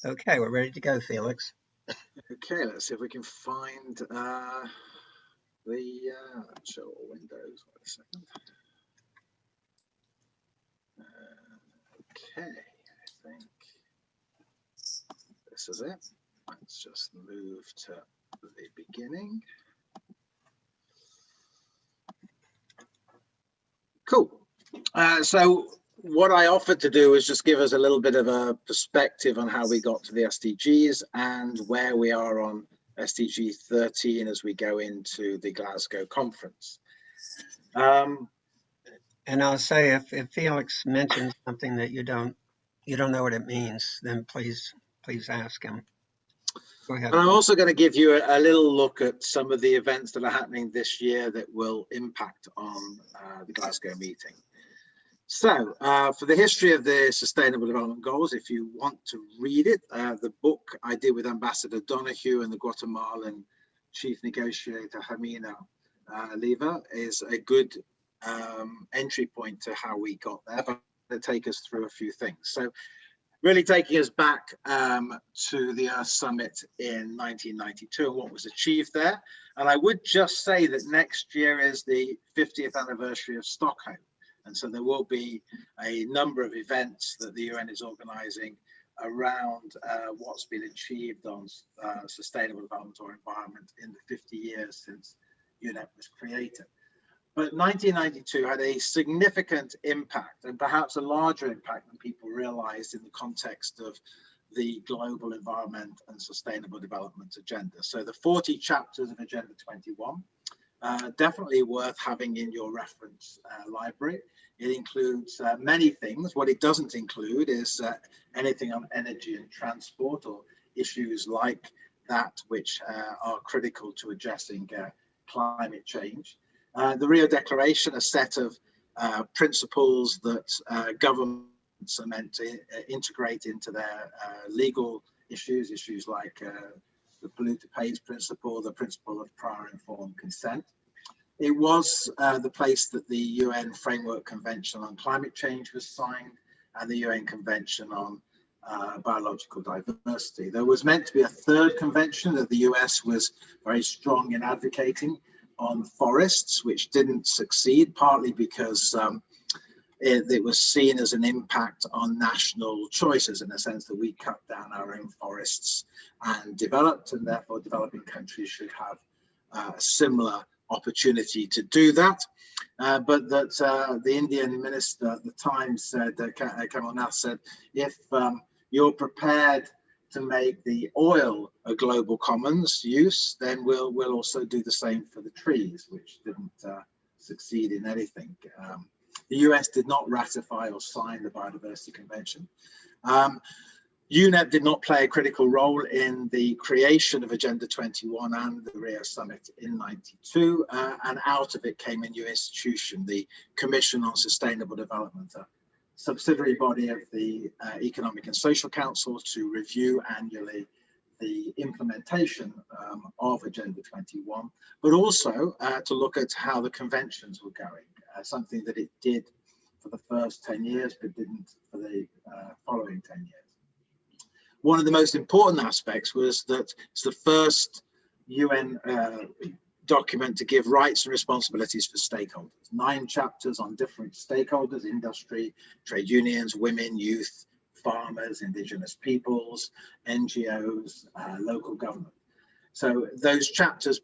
Okay, we're ready to go, Felix. Okay, let's see if we can find the show all windows. Wait a second. Okay, I think this is it. Let's just move to the beginning. Cool. So what I offered to do is just give us a little bit of a perspective on how we got to the SDGs and where we are on SDG 13 as we go into the Glasgow conference. And I'll say if Felix mentions something that you don't know what it means, then please ask him. Go ahead. And I'm also going to give you a little look at some of the events that are happening this year that will impact on the Glasgow meeting. So for the history of the Sustainable Development Goals, if you want to read it, the book I did with Ambassador Donoghue and the Guatemalan Chief Negotiator Jimena Leiva is a good entry point to how we got there, but to take us through a few things. So really taking us back to the Earth Summit in 1992 and what was achieved there. And I would just say that next year is the 50th anniversary of Stockholm. And so there will be a number of events that the UN is organizing around what's been achieved on sustainable development or environment in the 50 years since UNEP was created. But 1992 had a significant impact, and perhaps a larger impact than people realized in the context of the global environment and sustainable development agenda. So the 40 chapters of Agenda 21, definitely worth having in your reference library. It includes many things. What it doesn't include is anything on energy and transport or issues like that which are critical to addressing climate change. The Rio Declaration, a set of principles that governments are meant to integrate into their legal issues like the polluter pays principle, the principle of prior informed consent. It was the place that the UN Framework Convention on Climate Change was signed and the UN Convention on Biological Diversity. There was meant to be a third convention that the US was very strong in advocating on forests, which didn't succeed, partly because it was seen as an impact on national choices in the sense that we cut down our own forests and developed, and therefore developing countries should have a similar opportunity to do that. But that the Indian minister at the time said, Kamal Nath said, if you're prepared to make the oil a global commons use, then we'll also do the same for the trees, which didn't succeed in anything. The US did not ratify or sign the Biodiversity Convention. UNEP did not play a critical role in the creation of Agenda 21 and the Rio Summit in '92, and out of it came a new institution, the Commission on Sustainable Development, a subsidiary body of the Economic and Social Council to review annually the implementation of Agenda 21, but also to look at how the conventions were going, something that it did for the first 10 years, but didn't for the following 10 years. One of the most important aspects was that it's the first UN document to give rights and responsibilities for stakeholders. 9 chapters on different stakeholders: industry, trade unions, women, youth, farmers, indigenous peoples, NGOs, local government. So those chapters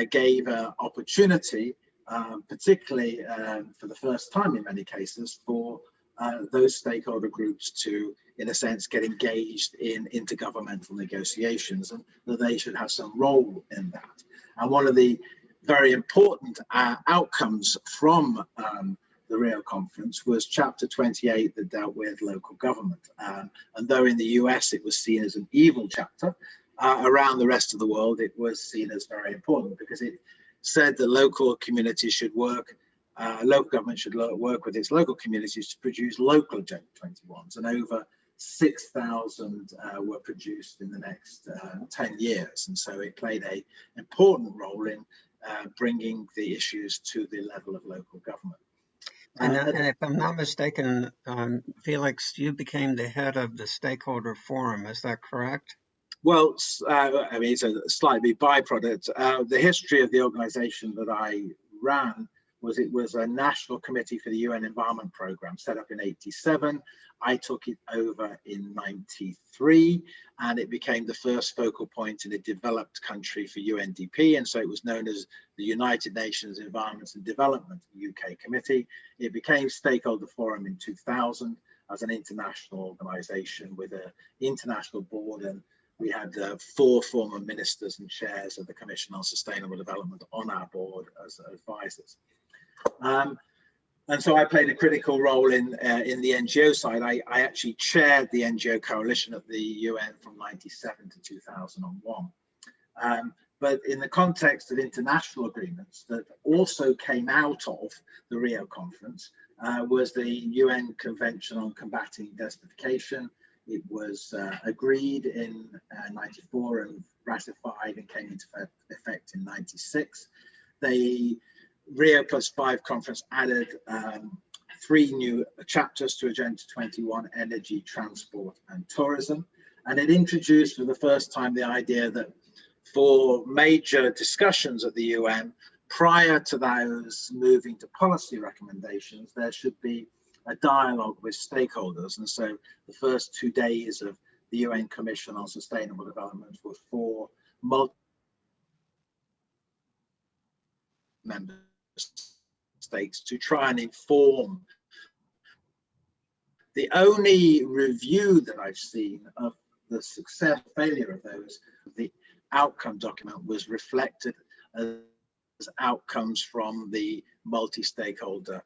gave an opportunity, particularly for the first time in many cases, for those stakeholder groups to, in a sense, get engaged in intergovernmental negotiations, and that they should have some role in that. And one of the very important outcomes from the Rio conference was chapter 28 that dealt with local government. And though in the US it was seen as an evil chapter, around the rest of the world it was seen as very important because it said that local communities should work, local government should work with its local communities to produce local Agenda 21s, and over 6,000 were produced in the next 10 years. And so it played an important role in bringing the issues to the level of local government. And if I'm not mistaken, Felix, you became the head of the stakeholder forum. Is that correct? Well, I mean, it's a slightly byproduct. The history of the organization that I ran was it was a national committee for the UN Environment Programme set up in '87. I took it over in '93, and it became the first focal point in a developed country for UNDP, and so it was known as the United Nations Environment and Development UK Committee. It became Stakeholder Forum in 2000 as an international organization with an international board, and we had 4 former ministers and chairs of the Commission on Sustainable Development on our board as advisors. And so I played a critical role in the NGO side. I actually chaired the NGO coalition at the UN from '97 to 2001. But in the context of international agreements that also came out of the Rio conference was the UN Convention on Combating Desertification. It was agreed in '94 and ratified and came into effect in '96. The Rio +5 conference added 3 new chapters to Agenda 21, energy, transport and tourism. And it introduced for the first time the idea that for major discussions at the UN, prior to those moving to policy recommendations, there should be a dialogue with stakeholders. And so the first 2 days of the UN Commission on Sustainable Development were for member states to try and inform. The only review that I've seen of the success failure of those, the outcome document was reflected as outcomes from the multi-stakeholder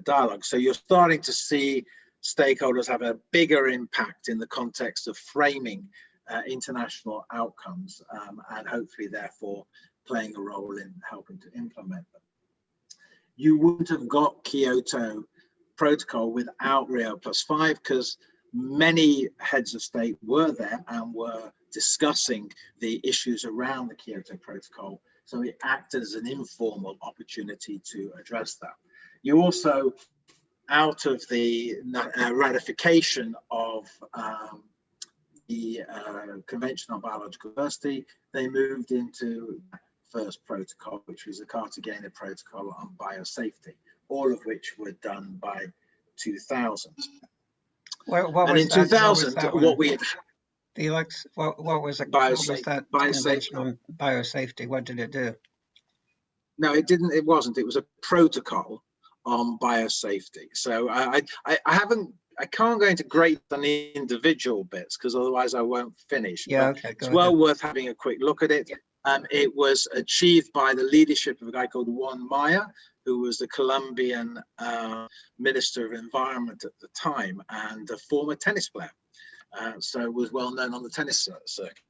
dialogue. So you're starting to see stakeholders have a bigger impact in the context of framing international outcomes and hopefully therefore playing a role in helping to implement them. You wouldn't have got Kyoto Protocol without Rio +5 because many heads of state were there and were discussing the issues around the Kyoto Protocol. So it acted as an informal opportunity to address that. You also, out of the ratification of the Convention on Biological Diversity, they moved into first protocol, which was the Cartagena Protocol on biosafety, all of which were done by 2000. And in 2000, what we had, Felix, what was it? What was that Convention on biosafety? What did it do? No, it didn't. It wasn't. It was a protocol on biosafety. So I can't go into great on the individual bits because otherwise I won't finish. Yeah, okay. It's well worth having a quick look at it. It was achieved by the leadership of a guy called Juan Maya, who was the Colombian Minister of Environment at the time and a former tennis player. So was well known on the tennis circuit.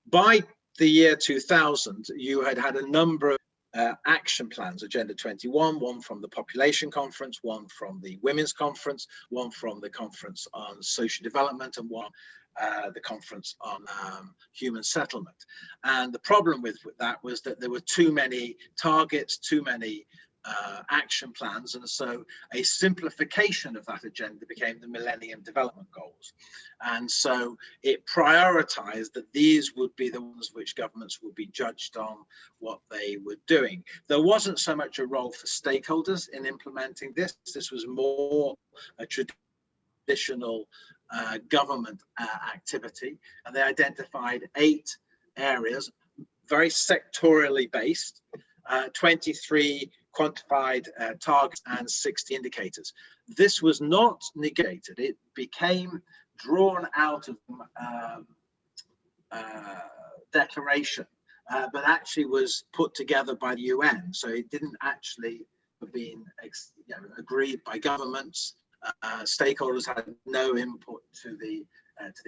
By the year 2000, you had a number of action plans, Agenda 21, one from the Population Conference, one from the Women's Conference, one from the Conference on Social Development, and one the Conference on Human Settlement. And the problem with that was that there were too many targets, too many action plans, and so a simplification of that agenda became the Millennium Development Goals. And so it prioritized that these would be the ones which governments would be judged on what they were doing. There wasn't so much a role for stakeholders in implementing this. This was more a traditional government activity, and they identified 8 areas, very sectorially based, 23 quantified targets and 60 indicators. This was not negated. It became drawn out of declaration, but actually was put together by the UN. So it didn't actually have been agreed by governments. Stakeholders had no input to the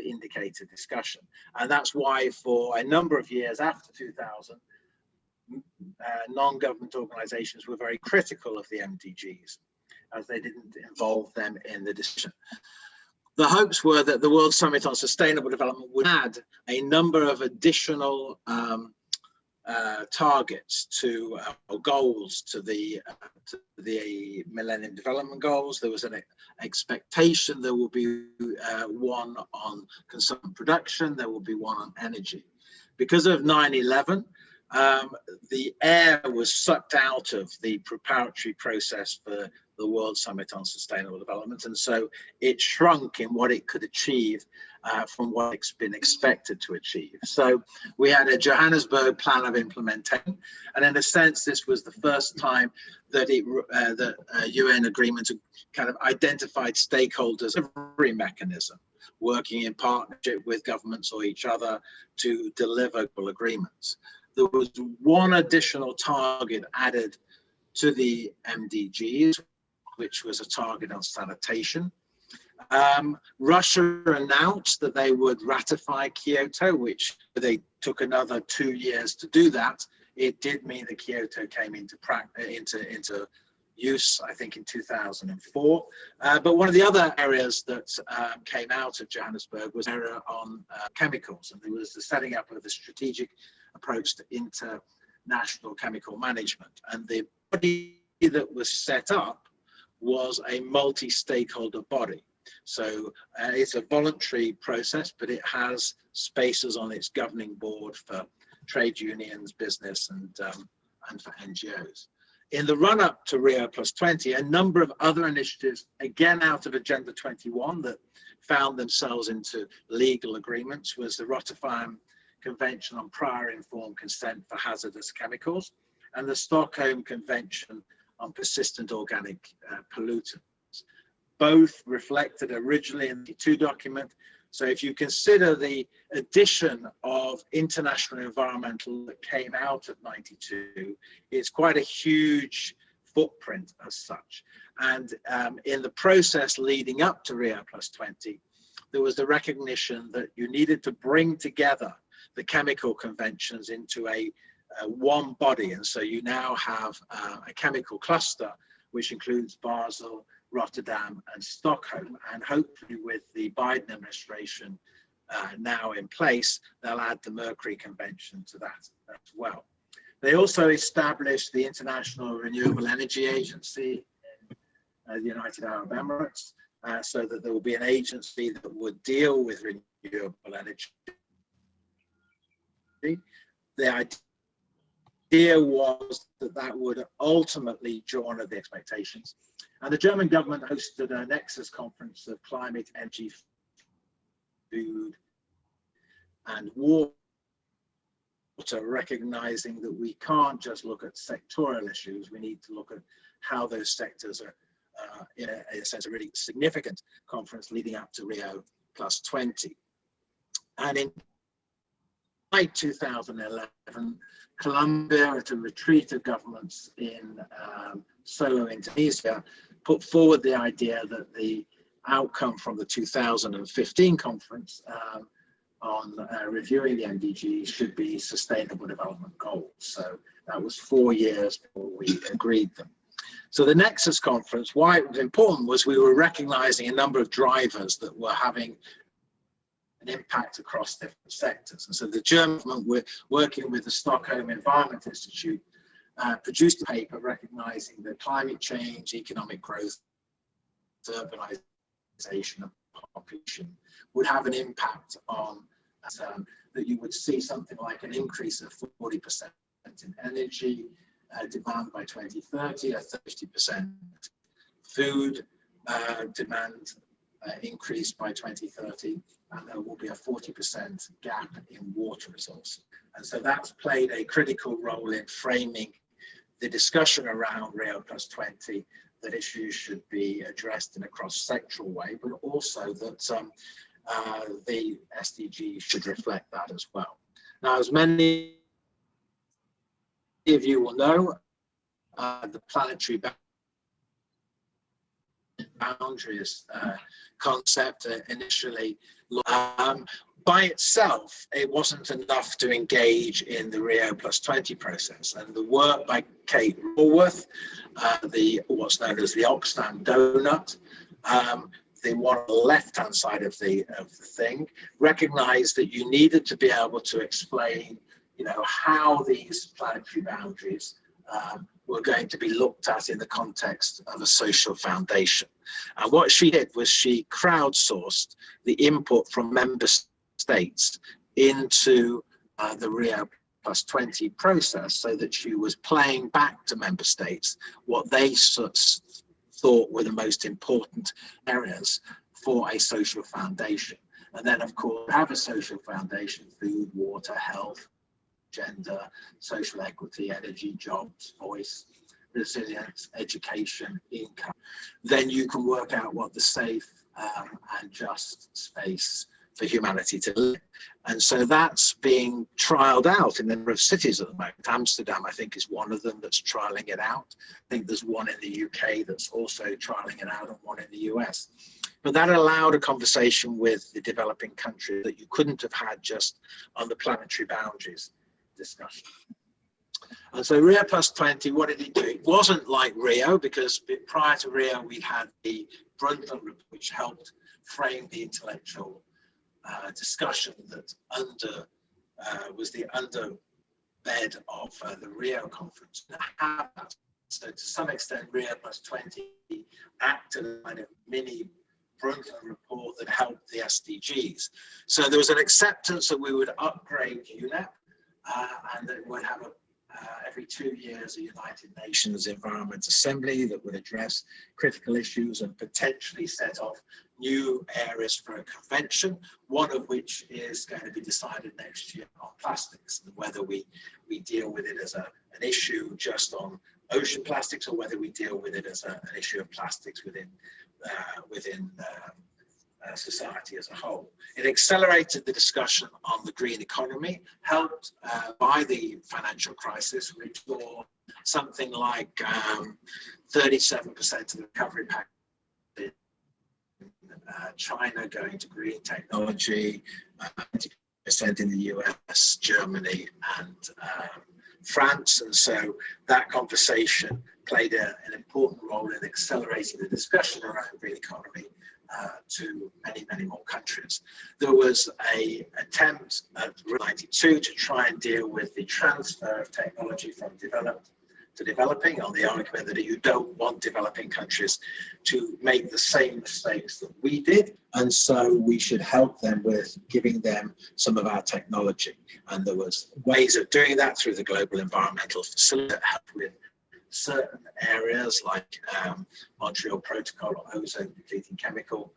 indicator discussion. And that's why for a number of years after 2000, non-government organizations were very critical of the MDGs as they didn't involve them in the decision. The hopes were that the World Summit on Sustainable Development would add a number of additional targets to or goals to the Millennium Development Goals. There was an expectation there will be one on consumption production, there will be one on energy. Because of 9/11, the air was sucked out of the preparatory process for the World Summit on Sustainable Development, and so it shrunk in what it could achieve from what it's been expected to achieve. So we had a Johannesburg plan of implementation, and in a sense this was the first time that UN agreement kind of identified stakeholders, every mechanism working in partnership with governments or each other to deliver global agreements. There was one additional target added to the MDGs, which was a target on sanitation. Russia announced that they would ratify Kyoto, which they took another 2 years to do that. It did mean that Kyoto came into use, I think, in 2004. But one of the other areas that came out of Johannesburg was an area on chemicals, and there was the setting up of the strategic approach to international chemical management. And the body that was set up was a multi-stakeholder body. So it's a voluntary process, but it has spaces on its governing board for trade unions, business, and for NGOs. In the run-up to Rio+20, a number of other initiatives, again out of Agenda 21, that found themselves into legal agreements was the Rotterdam Convention on Prior Informed Consent for Hazardous Chemicals and the Stockholm Convention on Persistent Organic Pollutants. Both reflected originally in the 2 document. So if you consider the addition of international environmental that came out of 92, it's quite a huge footprint as such. And in the process leading up to Rio+20, there was the recognition that you needed to bring together the chemical conventions into a one body. And so you now have a chemical cluster, which includes Basel, Rotterdam, and Stockholm. And hopefully with the Biden administration now in place, they'll add the Mercury Convention to that as well. They also established the International Renewable Energy Agency in the United Arab Emirates, so that there will be an agency that would deal with renewable energy. The idea was that that would ultimately draw on the expectations. And the German government hosted a Nexus Conference of climate, energy, food, and water, recognizing that we can't just look at sectoral issues. We need to look at how those sectors are, in a sense, a really significant conference leading up to Rio+20. And in 2011, Colombia, at a retreat of governments in Solo, Indonesia, put forward the idea that the outcome from the 2015 conference on reviewing the MDGs should be Sustainable Development Goals. So that was 4 years before we agreed them. So the Nexus Conference, why it was important was we were recognizing a number of drivers that were having an impact across different sectors. And so the German government, working with the Stockholm Environment Institute, produced a paper recognizing that climate change, economic growth, urbanization of population would have an impact on that you would see something like an increase of 40% in energy demand by 2030, a 50% food demand increase by 2030, and there will be a 40% gap in water resources. And so that's played a critical role in framing the discussion around Rio+20, that issues should be addressed in a cross-sectoral way, but also that the SDGs should reflect that as well. Now, as many of you will know, the planetary boundaries concept initially, by itself, it wasn't enough to engage in the Rio+20 process. And the work by Kate Raworth, what's known as the Oxfam donut, the one on the left-hand side of the thing, recognized that you needed to be able to explain how these planetary boundaries were going to be looked at in the context of a social foundation. And what she did was she crowdsourced the input from member states into the Rio +20 process, so that she was playing back to member states what they thought were the most important areas for a social foundation. And then, of course, have a social foundation: food, water, health, gender, social equity, energy, jobs, voice, resilience, education, income. Then you can work out what the safe and just space for humanity to live. And so that's being trialed out in a number of cities at the moment. Amsterdam, I think, is one of them that's trialing it out. I think there's one in the UK that's also trialing it out, and one in the US. But that allowed a conversation with the developing country that you couldn't have had just on the planetary boundaries discussion. And so Rio +20, what did it do? It wasn't like Rio, because prior to Rio, we had the Brundtland report, which helped frame the intellectual discussion that was the underbed of the Rio conference. So to some extent, Rio +20 acted as a kind of mini Brundtland report that helped the SDGs. So there was an acceptance that we would upgrade UNEP, and that would have every 2 years a United Nations Environment Assembly that would address critical issues and potentially set off new areas for a convention, one of which is going to be decided next year on plastics, and whether we deal with it as an issue just on ocean plastics, or whether we deal with it as an issue of plastics within society as a whole. It accelerated the discussion on the green economy, helped by the financial crisis, which saw something like 37% of the recovery package in China going to green technology, 20% in the US, Germany, and France. And so that conversation played an important role in accelerating the discussion around green economy to many, many more countries. There was an attempt at 92 to try and deal with the transfer of technology from developed to developing, on the argument that you don't want developing countries to make the same mistakes that we did, and so we should help them with giving them some of our technology. And there was ways of doing that through the Global Environmental Facility that helped with certain areas like Montreal Protocol or ozone depleting chemical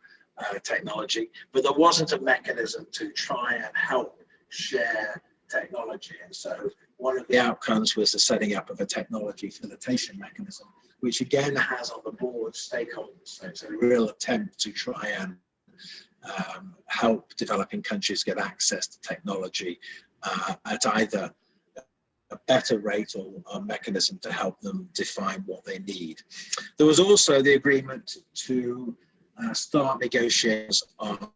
technology, but there wasn't a mechanism to try and help share technology. And so one of the outcomes was the setting up of a technology facilitation mechanism, which again has on the board stakeholders. So it's a real attempt to try and help developing countries get access to technology at either a better rate or a mechanism to help them define what they need. There was also the agreement to start negotiations on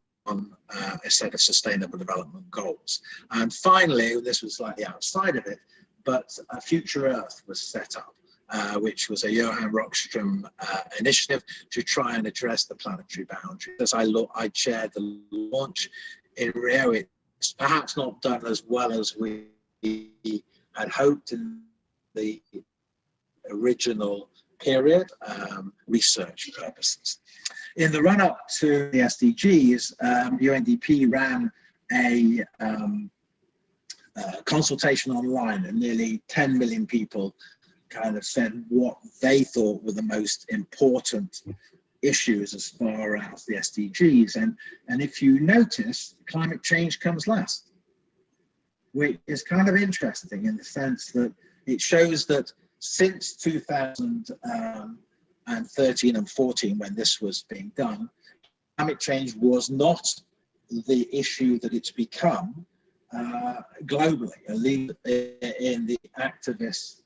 a set of sustainable development goals. And finally, this was slightly outside of it, but Future Earth was set up, which was a Johan Rockström initiative to try and address the planetary boundary. As I chaired the launch in Rio. It's perhaps not done as well as we had hoped in the original period, research purposes. In the run-up to the SDGs, UNDP ran a consultation online, and nearly 10 million people kind of said what they thought were the most important issues as far as the SDGs. And if you notice, climate change comes last, which is kind of interesting in the sense that it shows that since 2013 and 14, when this was being done, climate change was not the issue that it's become globally, at least in the activist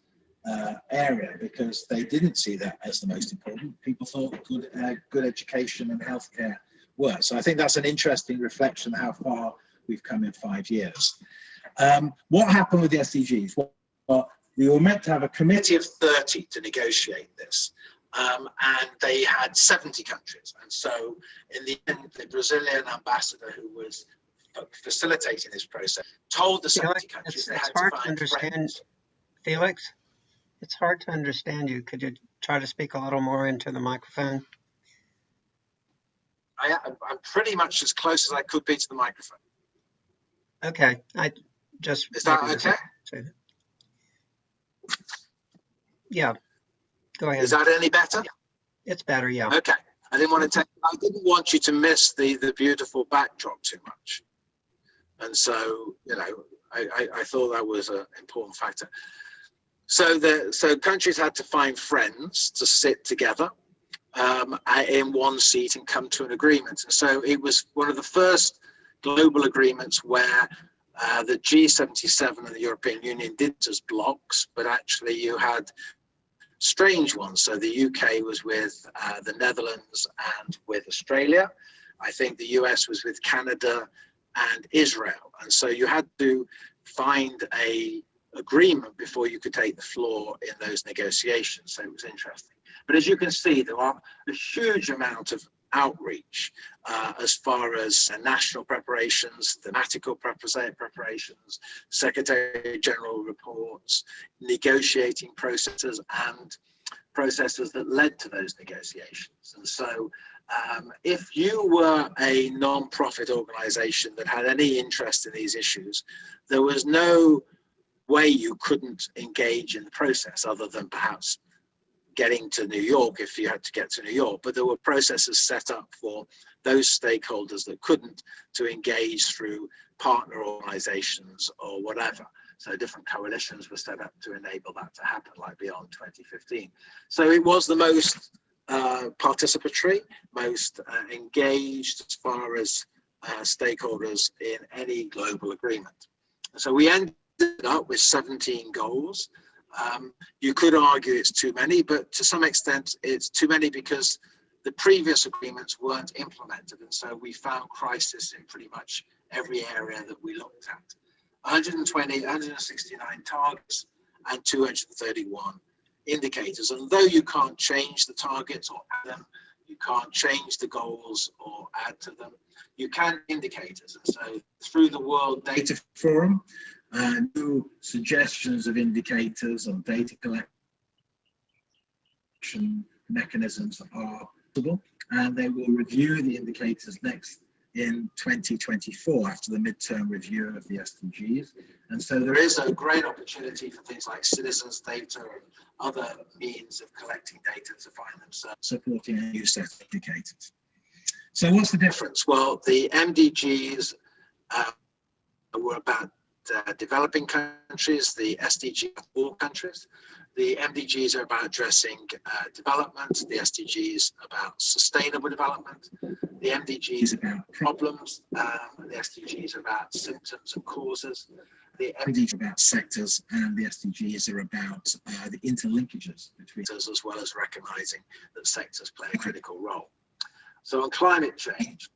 area, because they didn't see that as the most important. People thought good education and healthcare were. So I think that's an interesting reflection how far we've come in 5 years. What happened with the SDGs? Well, we were meant to have a committee of 30 to negotiate this, and they had 70 countries. And so in the end, the Brazilian ambassador, who was facilitating this process, told the 70 countries they had to find friends. Felix, it's hard to understand you. Could you try to speak a little more into the microphone? I'm pretty much as close as I could be to the microphone. Okay, is that okay? Yeah, go ahead. Is that any better? It's better, yeah. Okay. I didn't want you to miss the beautiful backdrop too much. And so, you know, I thought that was an important factor. So countries had to find friends to sit together in one seat and come to an agreement. And so it was one of the first global agreements where the G77 and the European Union did as blocks, but actually you had strange ones. So the UK was with the Netherlands and with Australia. I think the US was with Canada and Israel. And so you had to find a agreement before you could take the floor in those negotiations. So it was interesting. But as you can see, there are a huge amount of outreach as far as national preparations, thematical preparations, Secretary General reports, negotiating processes, and processes that led to those negotiations. And so if you were a non-profit organization that had any interest in these issues, there was no way you couldn't engage in the process other than perhaps getting to New York if you had to get to New York. But there were processes set up for those stakeholders that couldn't to engage through partner organizations or whatever. So different coalitions were set up to enable that to happen, like Beyond 2015. So it was the most participatory, most engaged as far as stakeholders in any global agreement. So we ended up with 17 goals. You could argue it's too many, but to some extent it's too many because the previous agreements weren't implemented. And so we found crisis in pretty much every area that we looked at. 169 targets and 231 indicators. And though you can't change the targets or add them, you can't change the goals or add to them, you can indicators. And so through the World Data Forum, new suggestions of indicators and data collection mechanisms are possible, and they will review the indicators next in 2024 after the midterm review of the SDGs. And so there is a great opportunity for things like citizens data and other means of collecting data to find themselves supporting a new set of indicators. So what's the difference? Well, the MDGs were about developing countries, the SDGs are all countries. The MDGs are about addressing development, the SDGs about sustainable development, the MDGs about problems, the SDGs are about symptoms and causes, the MDGs are about sectors, and the SDGs are about the interlinkages between us, as well as recognizing that sectors play a critical role. So on climate change,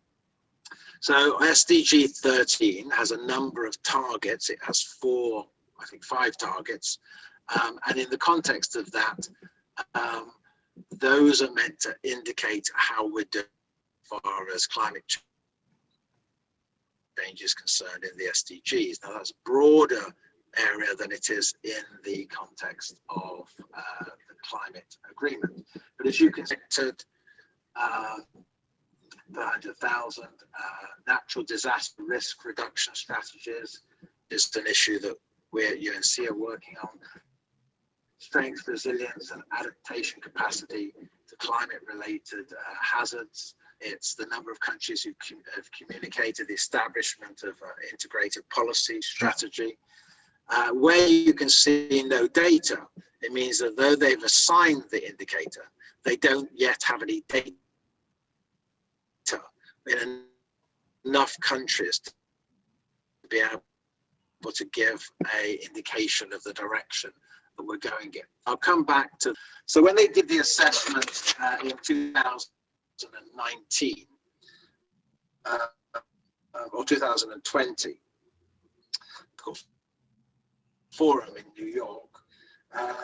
so SDG 13 has a number of targets. It has 5 targets. And in the context of that, those are meant to indicate how we're doing as far as climate change is concerned in the SDGs. Now that's a broader area than it is in the context of the climate agreement. But as you can see, the 100,000 natural disaster risk reduction strategies is an issue that we at UNC are working on. Strength, resilience, and adaptation capacity to climate-related hazards. It's the number of countries who have communicated the establishment of integrated policy strategy. Where you can see no data, it means that though they've assigned the indicator, they don't yet have any data in enough countries to be able to give an indication of the direction that we're going in. I'll come back to, so when they did the assessment in 2019 or 2020, forum in New York,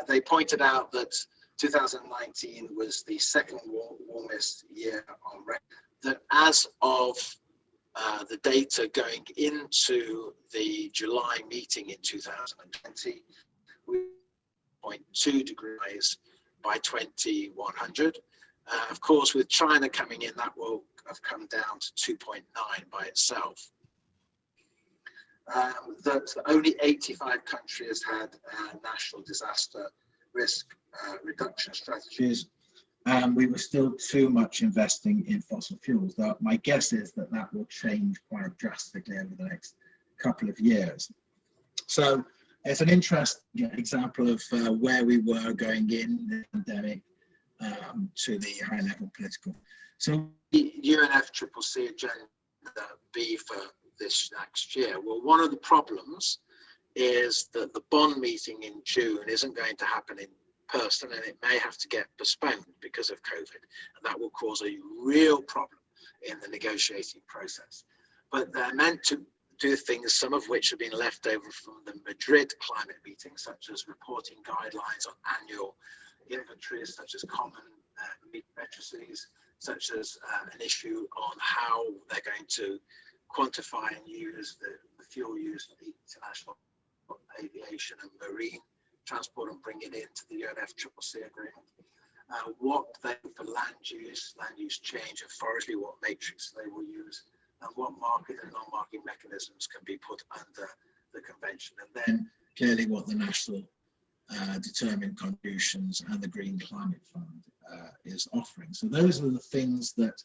they pointed out that 2019 was the second warmest year on record, that as of the data going into the July meeting in 2020, 0.2 degrees by 2100. Of course, with China coming in, that will have come down to 2.9 by itself. That only 85 countries had national disaster risk reduction strategies. We were still too much investing in fossil fuels. Though my guess is that that will change quite drastically over the next couple of years. So it's an interesting example of where we were going in the pandemic to the high level political. So the UNFCCC agenda B for this next year. Well, one of the problems is that the Bonn meeting in June isn't going to happen in person, and it may have to get postponed because of COVID, and that will cause a real problem in the negotiating process. But they're meant to do things, some of which have been left over from the Madrid climate meeting, such as reporting guidelines on annual inventories, such as common meat matrices, such as an issue on how they're going to quantify and use the fuel use for the international aviation and marine transport and bring it into the UNFCCC agreement. What they for land use change and forestry, what matrix they will use, and what market and non-market mechanisms can be put under the convention. And then clearly what the national determined contributions and the Green Climate Fund is offering. So those are the things that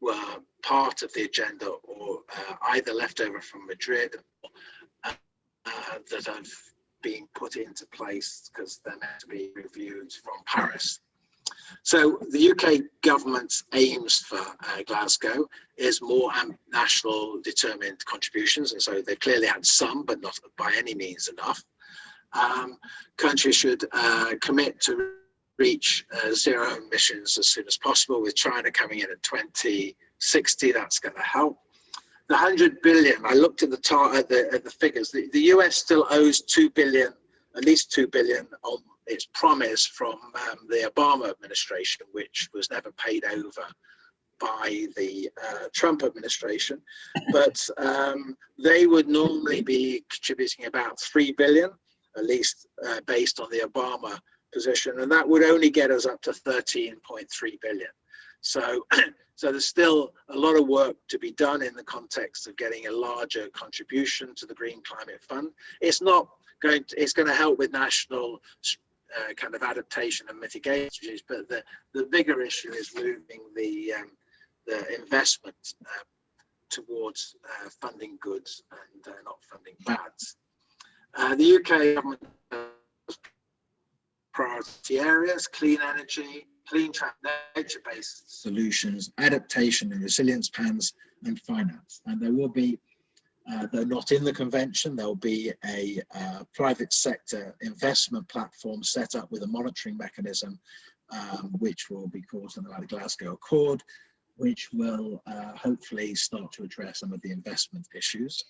were part of the agenda or either left over from Madrid or that have been put into place because they're meant to be reviewed from Paris. So the UK government's aims for Glasgow is more national determined contributions, and so they clearly had some, but not by any means enough. Countries should commit to reach zero emissions as soon as possible, with China coming in at 2060. That's going to help. The 100 billion, I looked at the figures. The US still owes 2 billion, at least 2 billion on its promise from the Obama administration, which was never paid over by the Trump administration. But they would normally be contributing about 3 billion, at least based on the Obama position, and that would only get us up to 13.3 billion. So there's still a lot of work to be done in the context of getting a larger contribution to the Green Climate Fund. It's going to help with national kind of adaptation and mitigation, but the bigger issue is moving the investment towards funding goods and not funding bads. The UK government priority areas: clean energy, clean nature-based solutions, adaptation and resilience plans, and finance. And there will be, though not in the convention, there will be a private sector investment platform set up with a monitoring mechanism, which will be called something like the Glasgow Accord, which will hopefully start to address some of the investment issues.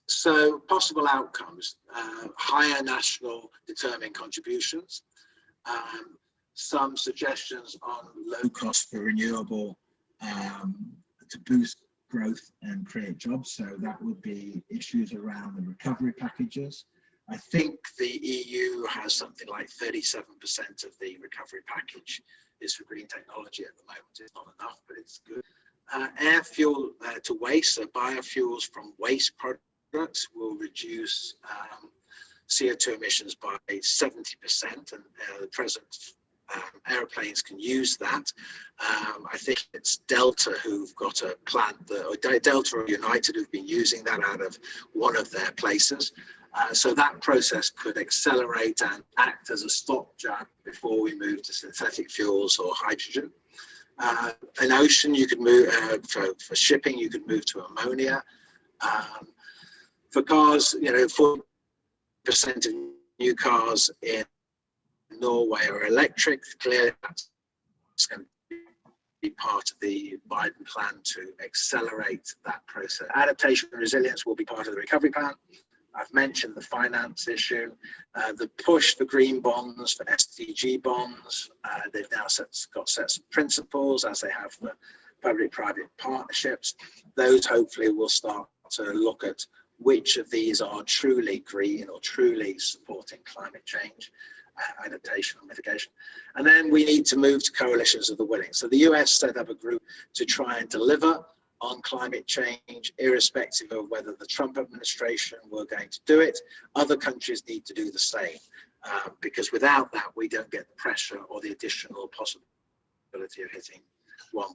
So possible outcomes: higher national determined contributions, some suggestions on low cost for renewable to boost growth and create jobs. So that would be issues around the recovery packages. I think the EU has something like 37% of the recovery package is for green technology at the moment. It's not enough, but it's good. Air fuel to waste, so biofuels from waste products will reduce CO2 emissions by 70%, and the present aeroplanes can use that. I think it's Delta who've got a plant, or Delta or United who've been using that out of one of their places. So that process could accelerate and act as a stopgap before we move to synthetic fuels or hydrogen. In ocean, you could move, for shipping, you could move to ammonia. For cars, 40% of new cars in Norway are electric. Clearly, that's going to be part of the Biden plan to accelerate that process. Adaptation and resilience will be part of the recovery plan. I've mentioned the finance issue, the push for green bonds, for SDG bonds. They've now got sets of principles, as they have for public-private partnerships. Those hopefully will start to look at which of these are truly green or truly supporting climate change, adaptation and mitigation. And then we need to move to coalitions of the willing. So the US set up a group to try and deliver on climate change, irrespective of whether the Trump administration were going to do it. Other countries need to do the same, because without that, we don't get the pressure or the additional possibility of hitting 1.5.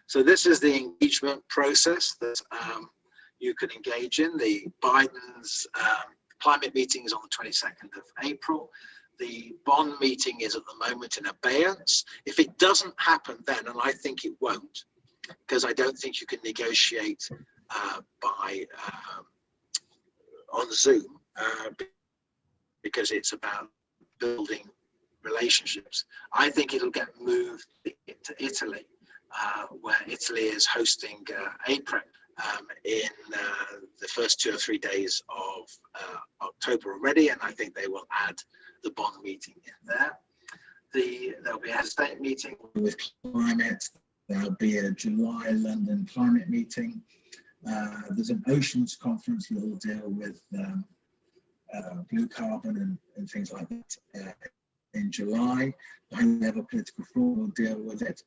So this is the engagement process that you can engage in. The Biden's climate meeting is on the 22nd of April. The Bonn meeting is at the moment in abeyance. If it doesn't happen then, and I think it won't, because I don't think you can negotiate on Zoom, because it's about building relationships. I think it'll get moved to Italy, where Italy is hosting APREC in the first 2 or 3 days of October already, and I think they will add the Bonn meeting in there. There'll be a state meeting with climate. There'll be a July London climate meeting. There's an oceans conference that will deal with blue carbon and things like that in July. The high level political forum will deal with it.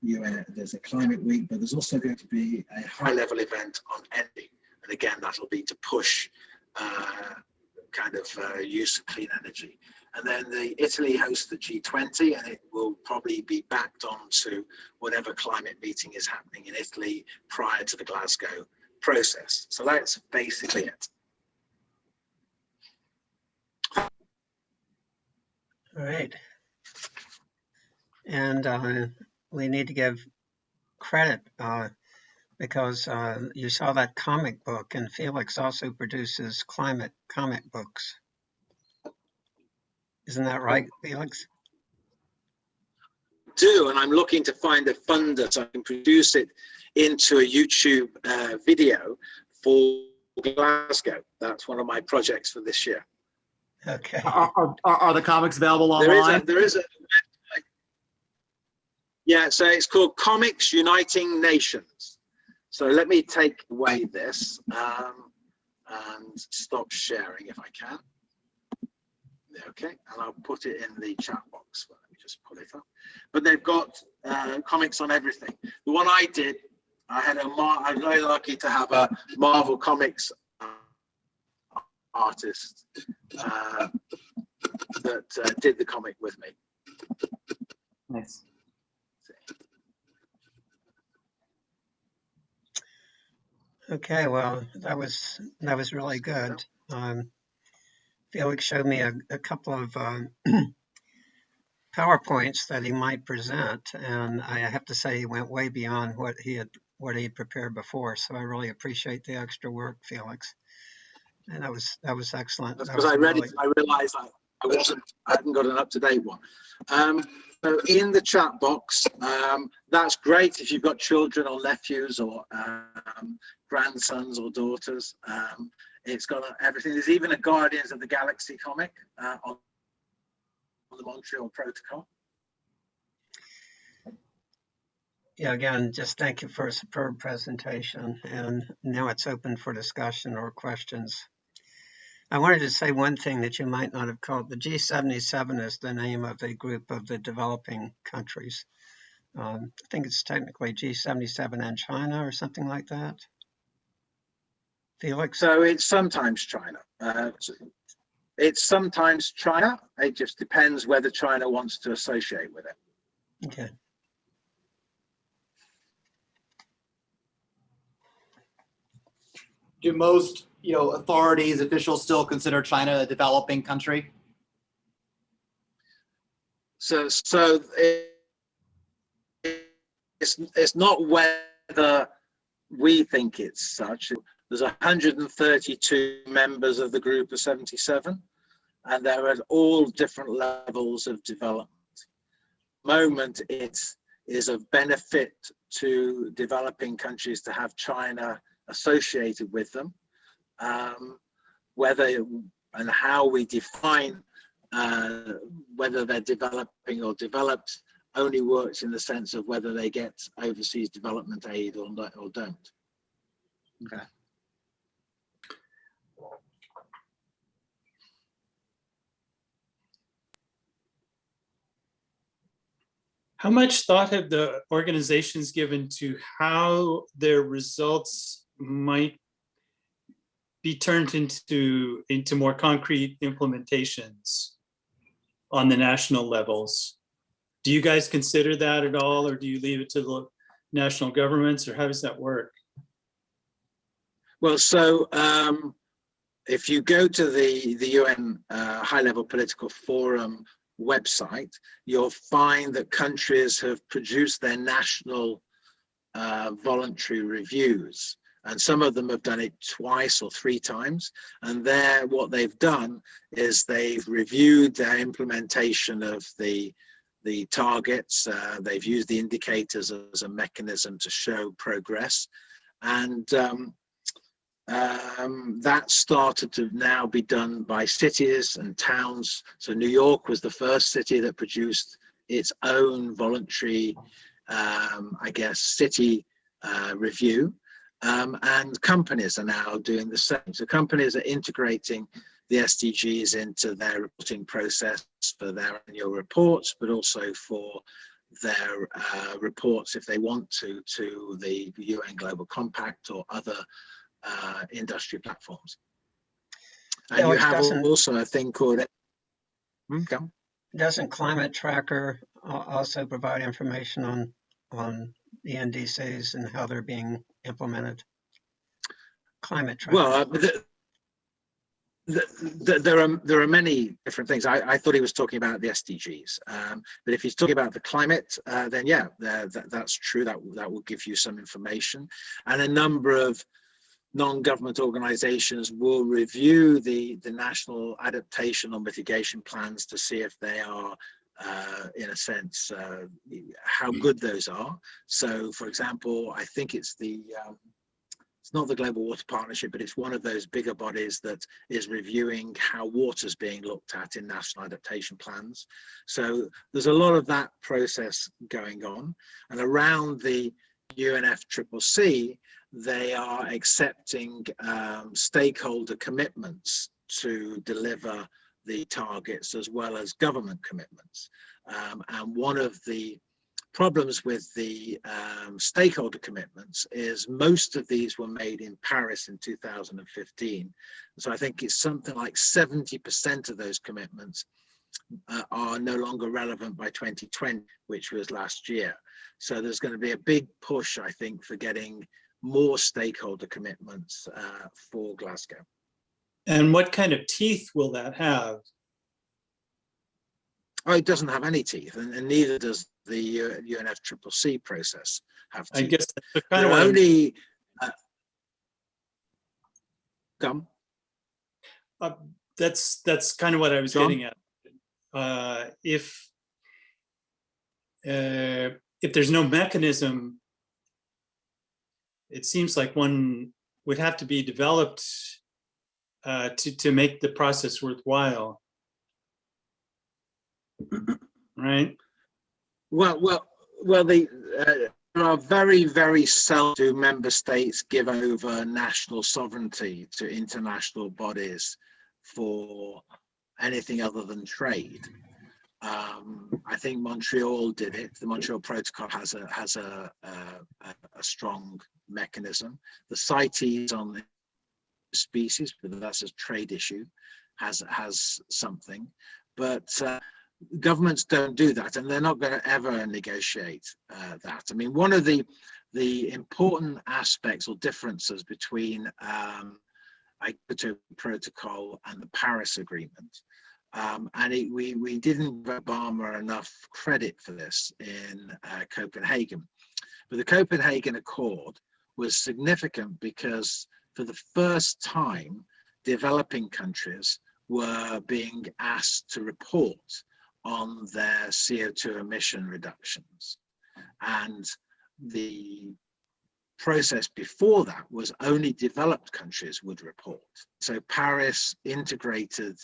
There's a climate week, but there's also going to be a high level event on energy. And again, that'll be to push use of clean energy. And then Italy hosts the G20, and it will probably be backed on to whatever climate meeting is happening in Italy prior to the Glasgow process. So that's basically it. All right. And we need to give credit because you saw that comic book, and Felix also produces climate comic books. Isn't that right, Felix? Do, and I'm looking to find a funder so I can produce it into a YouTube video for Glasgow. That's one of my projects for this year. Okay. Are the comics available online? There is a website. Yeah, so it's called Comics Uniting Nations. So let me take away this and stop sharing if I can. Okay, and I'll put it in the chat box. Let me just pull it up. But they've got comics on everything. The one I did, I'm very lucky to have a Marvel Comics artist that did the comic with me. Nice. Okay, well, that was really good. Felix showed me a couple of PowerPoints that he might present, and I have to say he went way beyond what he had prepared before. So I really appreciate the extra work, Felix. And that was excellent. That's because I read it. I realised I hadn't got an up-to-date one. So in the chat box, that's great if you've got children or nephews or grandsons or daughters. It's got everything. There's even a Guardians of the Galaxy comic on the Montreal Protocol. Yeah, again, just thank you for a superb presentation. And now it's open for discussion or questions. I wanted to say one thing that you might not have caught. The G77 is the name of a group of the developing countries. I think it's technically G77 and China or something like that. Felix? So it's sometimes China. It's sometimes China. It just depends whether China wants to associate with it. Okay. Do most authorities, officials still consider China a developing country? So it's not whether we think it's such. There's 132 members of the group of 77, and they're at all different levels of development. Moment it is of benefit to developing countries to have China associated with them. Whether and how we define whether they're developing or developed, only works in the sense of whether they get overseas development aid or not, or don't. Okay. How much thought have the organizations given to how their results might be turned into more concrete implementations on the national levels? Do you guys consider that at all, or do you leave it to the national governments, or how does that work? Well, so if you go to the UN High-Level Political Forum website, you'll find that countries have produced their national voluntary reviews, and some of them have done it twice or three times. And there, what they've done is they've reviewed their implementation of the targets. They've used the indicators as a mechanism to show progress, and that started to now be done by cities and towns. So New York was the first city that produced its own voluntary, I guess, city review. And companies are now doing the same. So companies are integrating the SDGs into their reporting process for their annual reports, but also for their reports, if they want to the UN Global Compact or other industry platforms. And you have also a thing called Doesn't Climate Tracker also provide information on the NDCs and how they're being implemented? Climate Tracker. Well, there are many different things. I thought he was talking about the SDGs, but if he's talking about the climate, then yeah, that's true. That will give you some information, and a number of non-government organizations will review the national adaptation or mitigation plans to see if they are, in a sense, how good those are. So, for example, I think it's it's not the Global Water Partnership, but it's one of those bigger bodies that is reviewing how water's being looked at in national adaptation plans. So there's a lot of that process going on. And around the UNFCCC, they are accepting stakeholder commitments to deliver the targets as well as government commitments. And one of the problems with the stakeholder commitments is most of these were made in Paris in 2015. So I think it's something like 70% of those commitments are no longer relevant by 2020, which was last year. So there's going to be a big push, I think, for getting more stakeholder commitments for Glasgow. And what kind of teeth will that have? Oh, it doesn't have any teeth, and neither does the UNFCCC process have teeth. I guess that's kind of only come. That's kind of what I was getting at. If there's no mechanism, it seems like one would have to be developed to make the process worthwhile, right? Well. There are very, very seldom member states give over national sovereignty to international bodies for anything other than trade. I think Montreal did it. The Montreal Protocol has a strong mechanism. The CITES on the species, but that's a trade issue, has something. But governments don't do that, and they're not going to ever negotiate that. I mean, one of the important aspects or differences between the Kyoto Protocol and the Paris Agreement, and we didn't give Obama enough credit for this in Copenhagen, but the Copenhagen Accord was significant because for the first time, developing countries were being asked to report on their CO2 emission reductions. And the process before that was only developed countries would report. So Paris integrated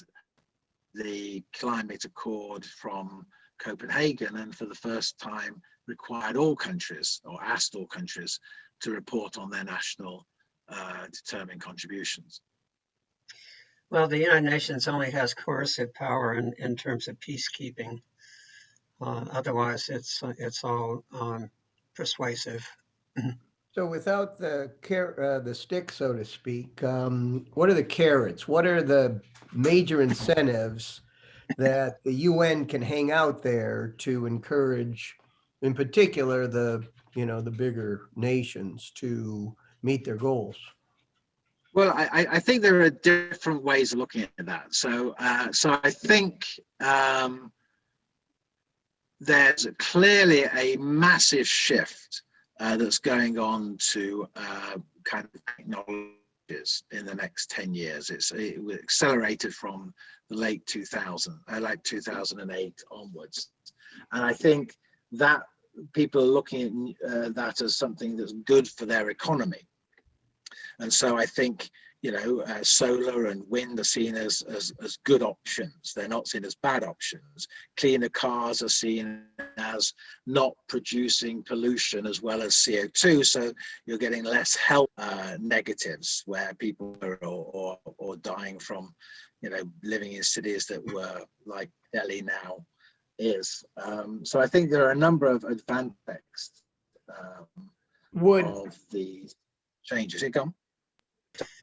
the climate accord from Copenhagen, and for the first time required all countries, or asked all countries, to report on their national determined contributions. Well, the United Nations only has coercive power in terms of peacekeeping. Otherwise, it's all persuasive. So without the stick, so to speak, what are the carrots? What are the major incentives that the UN can hang out there to encourage, in particular, the bigger nations to meet their goals? Well, I think there are different ways of looking at that. So I think there's clearly a massive shift that's going on to kind of technologies in the next 10 years. It was accelerated from the late 2008 onwards. And I think that people are looking at that as something that's good for their economy. And so I think, solar and wind are seen as good options. They're not seen as bad options. Cleaner cars are seen as not producing pollution as well as CO2. So you're getting less health negatives where people are or dying from, living in cities that were like Delhi now is. So I think there are a number of advantages of these changes. It come.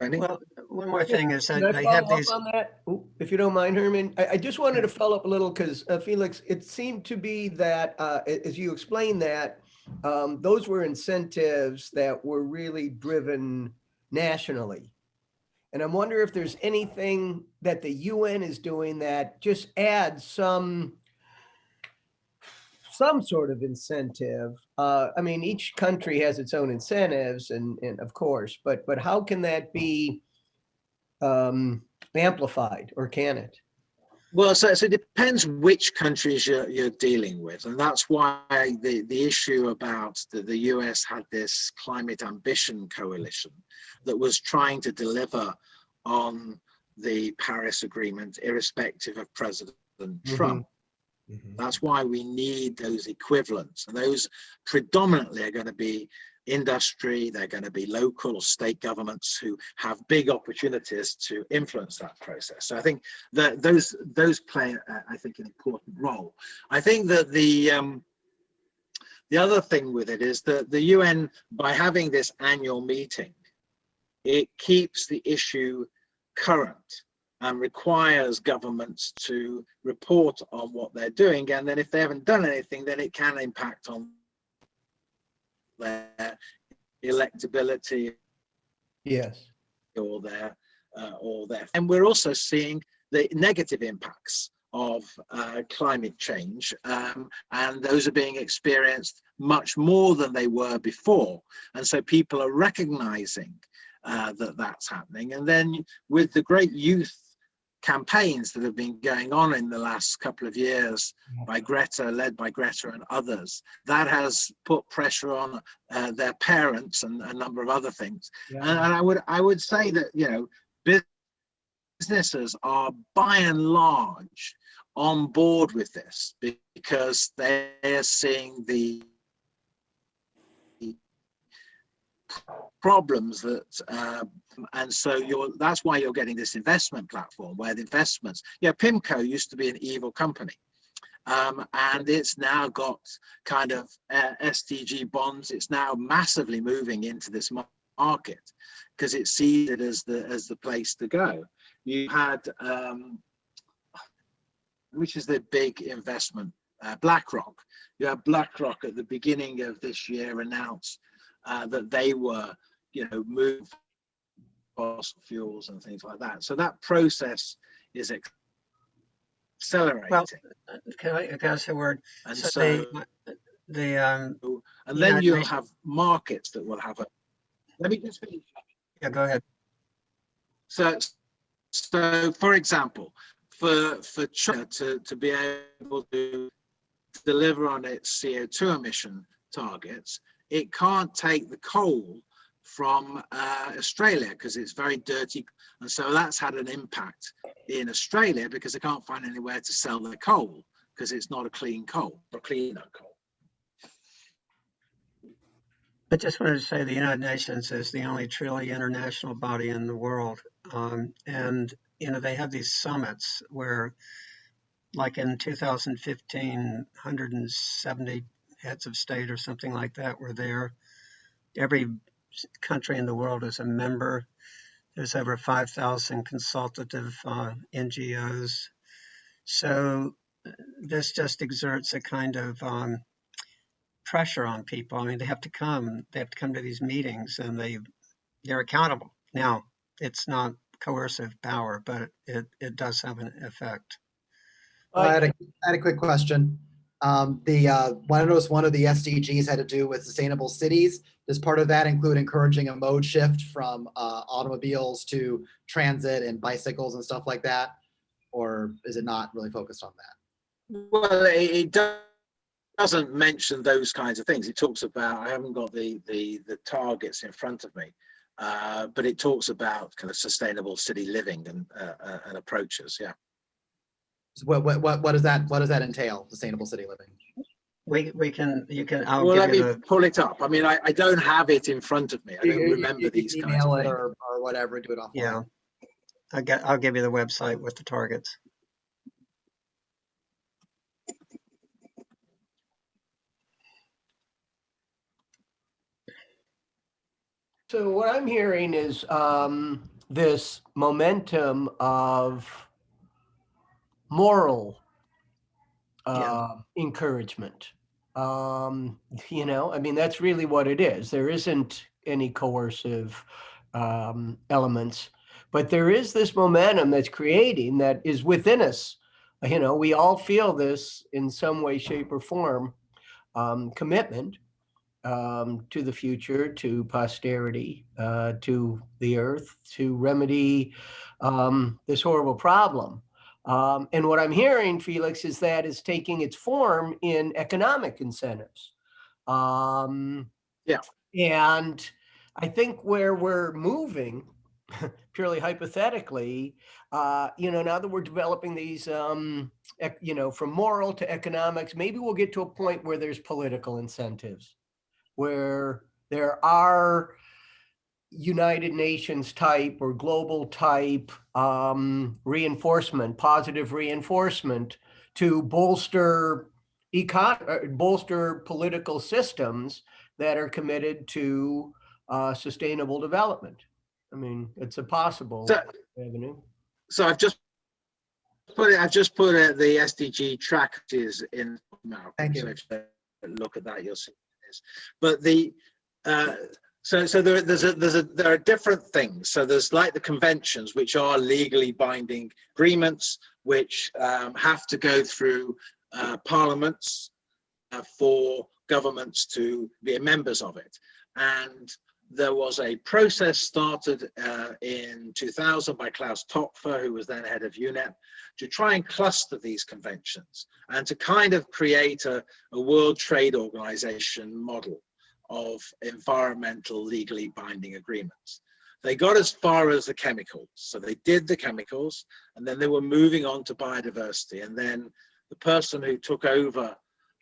Well, one more thing is that Can I they follow have up these. on that? Ooh, if you don't mind, Herman, I just wanted to follow up a little because Felix, it seemed to be that as you explained that, those were incentives that were really driven nationally. And I'm wondering if there's anything that the UN is doing that just adds some sort of incentive. I mean, each country has its own incentives, and of course, but how can that be amplified, or can it? Well, so it depends which countries you're dealing with, and that's why the issue about the US had this climate ambition coalition that was trying to deliver on the Paris Agreement, irrespective of President Trump. Mm-hmm. That's why we need those equivalents, and those predominantly are going to be industry, they're going to be local or state governments who have big opportunities to influence that process. So I think that those play, I think, an important role. I think that the other thing with it is that the UN, by having this annual meeting, it keeps the issue current and requires governments to report on what they're doing. And then if they haven't done anything, then it can impact on their electability. Yes. Or their and we're also seeing the negative impacts of climate change, and those are being experienced much more than they were before. And so people are recognizing that that's happening. And then with the great youth campaigns that have been going on in the last couple of years by Greta, led by Greta and others, that has put pressure on their parents and a number of other things. Yeah. And I would say that, businesses are by and large on board with this because they are seeing the problems that and so that's why you're getting this investment platform where the investments, PIMCO used to be an evil company, and it's now got kind of SDG bonds. It's now massively moving into this market because it sees it as the place to go. You had which is the big investment, BlackRock. You had BlackRock at the beginning of this year announce that they were, moving fossil fuels and things like that. So that process is accelerating. Well, can I ask a word? And so and then you'll have markets that will have a. Let me just finish. Yeah, go ahead. So for example, for China to be able to deliver on its CO2 emission targets, it can't take the coal from Australia because it's very dirty. And so that's had an impact in Australia because they can't find anywhere to sell their coal. because it's not a clean coal or cleaner coal. I just wanted to say the United Nations is the only truly international body in the world. And, you know, they have these summits where, like in 2015, 170 heads of state or something like that were there. Every country in the world is a member. There's over 5,000 consultative NGOs. So this just exerts a kind of pressure on people. I mean, they have to come to these meetings, and they're accountable. Now, it's not coercive power, but it does have an effect. I had a quick question. I noticed one of the SDGs had to do with sustainable cities. Does part of that include encouraging a mode shift from automobiles to transit and bicycles and stuff like that? Or is it not really focused on that? Well, it doesn't mention those kinds of things. It talks about, I haven't got the targets in front of me, but it talks about kind of sustainable city living and approaches. Yeah. So what does that entail? Sustainable city living. I'll Well, give let me you pull it up. I mean, I don't have it in front of me. I don't remember these kinds email of it things. or whatever. Do it offline. yeah. I'll give you the website with the targets. So what I'm hearing is this momentum of moral encouragement. You know, I mean, that's really what it is. There isn't any coercive elements, but there is this momentum that's creating that is within us. You know, we all feel this in some way, shape, or form, commitment to the future, to posterity, to the earth, to remedy this horrible problem. And what I'm hearing, Felix, is that it's taking its form in economic incentives. Yeah. And I think where we're moving, purely hypothetically, you know, now that we're developing these, you know, from moral to economics, maybe we'll get to a point where there's political incentives, where there are United Nations type or global type reinforcement, positive reinforcement to bolster political systems that are committed to sustainable development. I mean, it's a possible avenue. So I've just put the SDG trackers in now. Thank you. So if you look at that, you'll see it is. But so there are different things. So there's like the conventions, which are legally binding agreements, which have to go through parliaments for governments to be members of it. And there was a process started in 2000 by Klaus Topfer, who was then head of UNEP, to try and cluster these conventions and to kind of create a World Trade Organization model of environmental legally binding agreements. They got as far as the chemicals. So they did the chemicals, and then they were moving on to biodiversity. And then the person who took over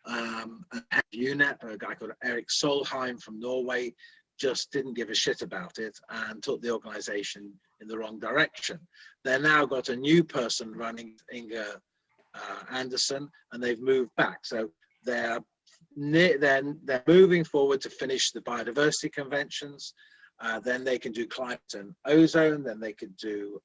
at UNEP, a guy called Erik Solheim from Norway, just didn't give a shit about it and took the organization in the wrong direction. They're now got a new person running, Inga Anderson, and they've moved back. So they're moving forward to finish the biodiversity conventions. Then they can do climate and ozone, then they could do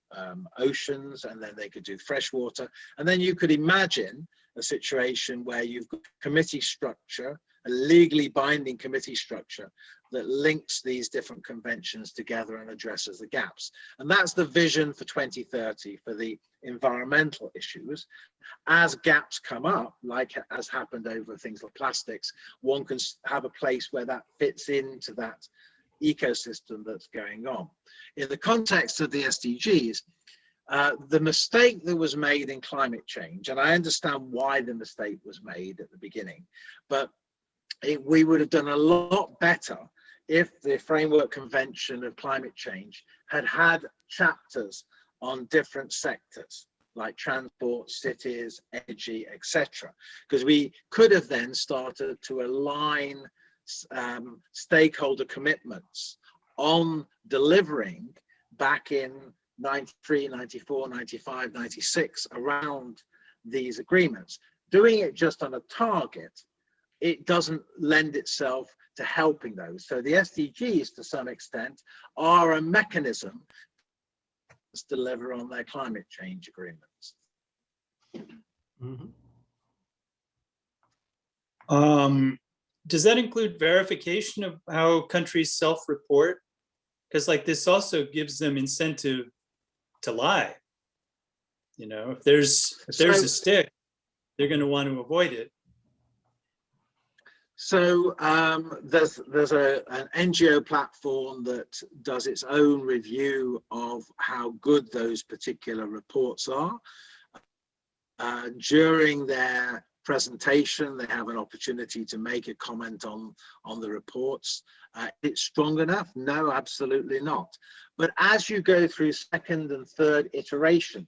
oceans, and then they could do freshwater. And then you could imagine a situation where you've got committee structure, a legally binding committee structure that links these different conventions together and addresses the gaps. And that's the vision for 2030 for the environmental issues. As gaps come up, like has happened over things like plastics, one can have a place where that fits into that ecosystem that's going on. In the context of the SDGs, the mistake that was made in climate change, and I understand why the mistake was made at the beginning, but we would have done a lot better if the Framework Convention of Climate Change had had chapters on different sectors, like transport, cities, energy, etc. Because we could have then started to align stakeholder commitments on delivering back in 93, 94, 95, 96 around these agreements. Doing it just on a target, it doesn't lend itself to helping those. So the SDGs, to some extent, are a mechanism to deliver on their climate change agreements. Does that include verification of how countries self-report? Because like this also gives them incentive to lie. You know, if there's a stick, they're going to want to avoid it. So there's an NGO platform that does its own review of how good those particular reports are. During their presentation, they have an opportunity to make a comment on the reports. It's strong enough? No, absolutely not. But as you go through second and third iterations,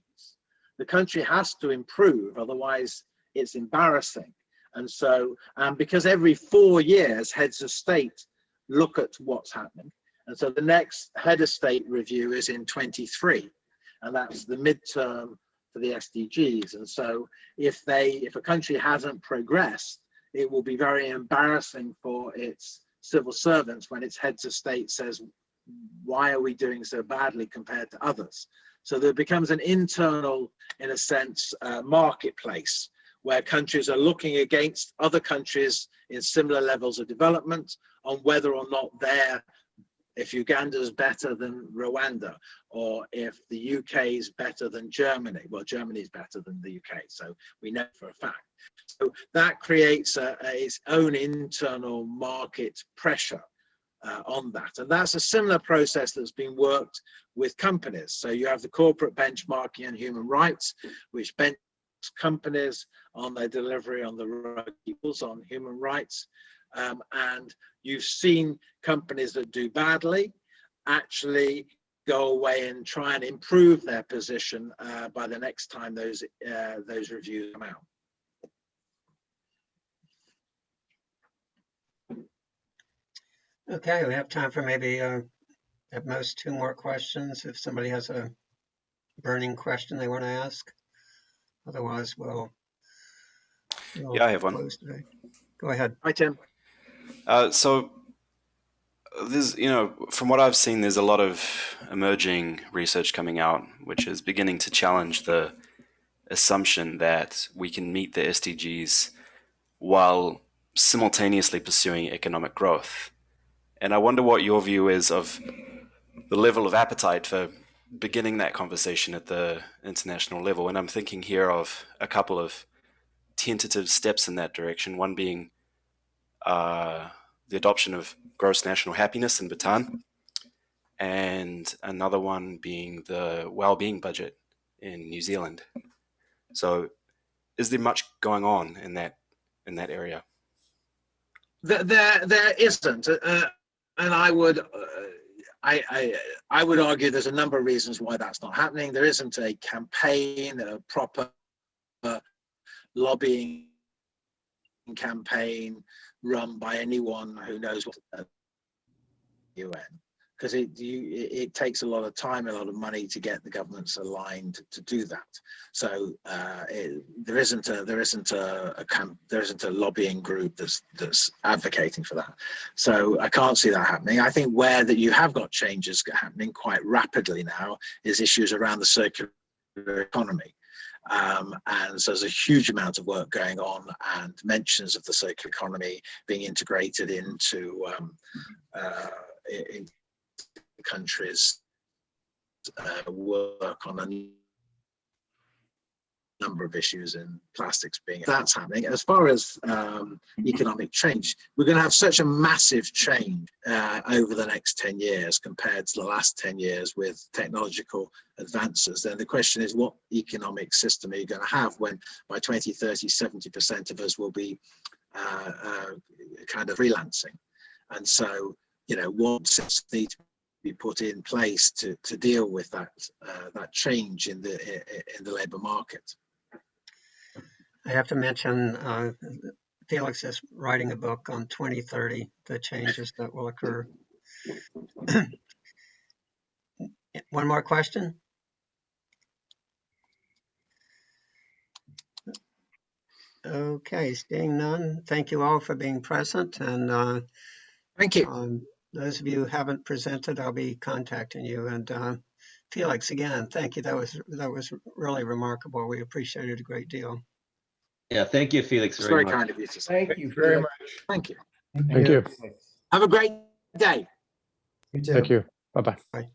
the country has to improve, otherwise it's embarrassing. And so, because every 4 years, heads of state look at what's happening. And so the next head of state review is in 23, and that's the midterm for the SDGs. And so if a country hasn't progressed, it will be very embarrassing for its civil servants when its heads of state says, why are we doing so badly compared to others? So there becomes an internal, in a sense, marketplace where countries are looking against other countries in similar levels of development on whether or not if Uganda is better than Rwanda, or if the UK is better than Germany. Well, Germany is better than the UK, so we know for a fact. So that creates its own internal market pressure on that. And that's a similar process that's been worked with companies. So you have the corporate benchmarking and human rights, which benchmarks companies on their delivery on the rules on human rights. And you've seen companies that do badly actually go away and try and improve their position by the next time those reviews come out. Okay, we have time for maybe at most 2 more questions if somebody has a burning question they want to ask. Otherwise, we'll yeah, I have one. close today. Go ahead. Hi, Tim. So there's, from what I've seen, there's a lot of emerging research coming out, which is beginning to challenge the assumption that we can meet the SDGs while simultaneously pursuing economic growth. And I wonder what your view is of the level of appetite for beginning that conversation at the international level. And I'm thinking here of a couple of tentative steps in that direction, one being the adoption of gross national happiness in Bhutan, and another one being the well-being budget in New Zealand. So is there much going on in that area? There isn't, and I would argue there's a number of reasons why that's not happening. There isn't a campaign, a proper lobbying campaign run by anyone who knows what the UN, because it takes a lot of time, a lot of money to get the governments aligned to do that. So there isn't a lobbying group that's advocating for that. So I can't see that happening. I think where that you have got changes happening quite rapidly now is issues around the circular economy. And so there's a huge amount of work going on, and mentions of the circular economy being integrated into countries work on a number of issues, in plastics being that's happening. As far as economic change, we're going to have such a massive change over the next 10 years compared to the last 10 years with technological advances. Then the question is, what economic system are you going to have when by 2030 70% of us will be kind of freelancing? And so what systems need to be put in place to deal with that that change in the labour market. I have to mention Felix is writing a book on 2030, the changes that will occur. One more question? Okay, seeing none, thank you all for being present. And Thank you. Those of you who haven't presented, I'll be contacting you. And Felix, again, thank you. That was really remarkable. We appreciate it a great deal. Yeah, thank you, Felix, It's very very much. kind of you to say. Thank you Very Felix. much. Thank you. Thank you. Have a great day. You too. Thank you. Bye-bye. Bye.